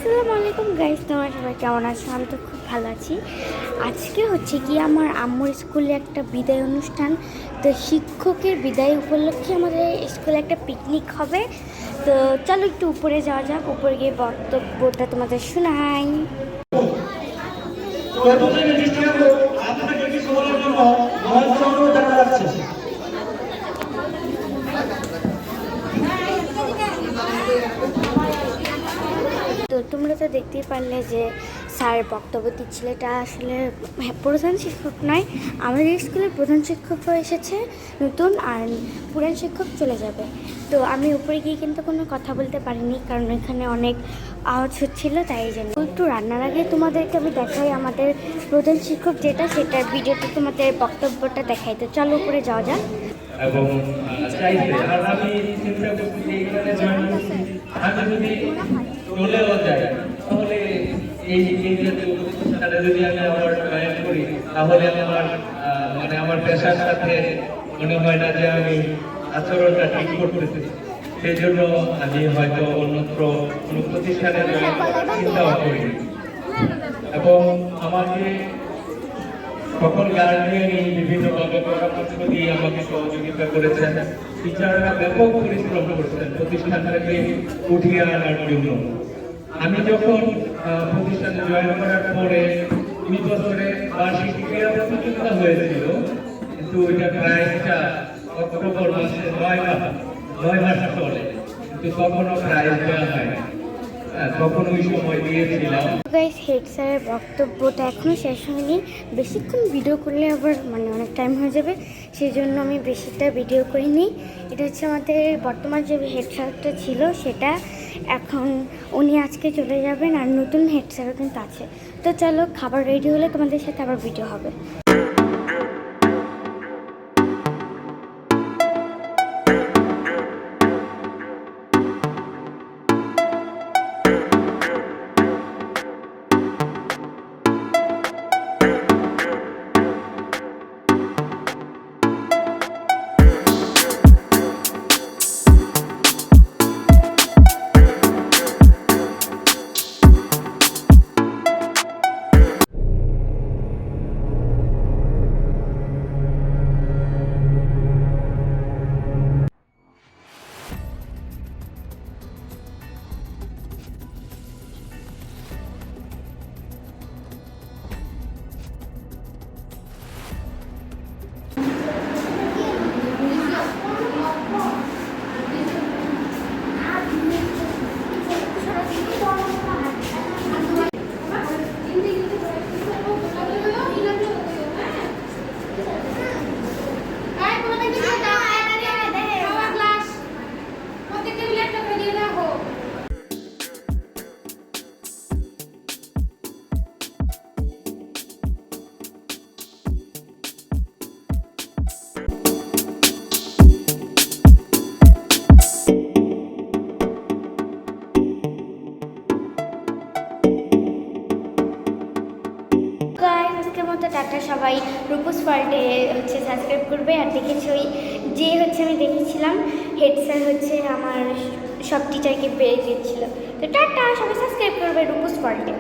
আসসালামু আলাইকুম গাইস, তোমরা সবাই কেমন আছো? আমি তো খুব ভালো আছি। আজকে হচ্ছে কি আমার আম্মুর স্কুলে একটা বিদায় অনুষ্ঠান। তো শিক্ষকের বিদায় উপলক্ষে আমাদের স্কুলে একটা পিকনিক হবে। তো চলো একটু উপরে যাওয়া যাক, উপরে গিয়ে বক্তব্যটা তোমাদের শোনাই। তো তোমরা তো দেখতেই পারলে যে স্যার বক্তব্য দিচ্ছিল। এটা আসলে প্রধান শিক্ষক নয়, আমাদের স্কুলের প্রধান শিক্ষক এসেছে নতুন, আর পুরান শিক্ষক চলে যাবে। তো আমি উপরে গিয়ে কিন্তু কোনো কথা বলতে পারিনি, কারণ এখানে অনেক আওয়াজ হচ্ছিলো, তাই জন্য একটু রান্নার আগে তোমাদেরকে আমি দেখাই আমাদের প্রধান শিক্ষক যেটা, সেটার ভিডিওতে তোমাদের বক্তব্যটা দেখাই। তো চলো উপরে যাওয়া যাক। এবং চাইছে আর আমি চিন্তা করছি যে এখানে জয়েন করছি, আমি যদি চলেও যাই তাহলে এই জাতীয় প্রতিষ্ঠানে যদি আমি আবার জয়েন করি তাহলে আমার মানে আমার পেশার সাথে মনে হয় না যে আমি আচরণটা ঠিক করতেছি। সেই জন্য আমি হয়তো অন্যত্র কোনো প্রতিষ্ঠানে চিন্তাও করি। এবং আমাকে সকল গার্ডিয়ানই বিভিন্নভাবে পরামর্শ দিয়ে আমাকে সহযোগিতা করেছেন। টিচাররা ব্যাপক পরিশ্রম করেছেন প্রতিষ্ঠানটাকে উঠিয়ে আনার জন্য। আমি যখন প্রতিষ্ঠানে জয়েন করার পরে 2 বছরে বার্ষিক ক্রীড়া প্রতিযোগিতা হয়েছিল, কিন্তু ওইটা প্রাইজটা অক্টোবর মাসে 9 মাস চলে, কিন্তু তখনও প্রাইজ দেওয়া হয়নি। তখন ওই সময় দিয়েছিলাম। গাইস, হেড স্যারের বক্তব্যটা এখনও শেষ হয়নি। বেশিক্ষণ ভিডিও করলে আবার অনেক টাইম হয়ে যাবে, সেই জন্য আমি বেশিটা ভিডিও করিনি। এটা হচ্ছে আমাদের বর্তমান যে হেড স্যারটা ছিল সেটা, এখন উনি আজকে চলে যাবেন, আর নতুন হেড স্যারও কিন্তু আছে। তো চলো, খাবার রেডি হলে তোমাদের সাথে আবার ভিডিও হবে। টাটা সবাই, রূপস ওয়ার্ল্ডে হচ্ছে সাবস্ক্রাইব করবে। আর দেখেছি ওই যে হচ্ছে আমি দেখেছিলাম হেড স্যার হচ্ছে আমার সব টিচারকে পেয়ে দিয়েছিল। তো টাটা, সবাই সাবস্ক্রাইব করবে রূপস ওয়ার্ল্ডে।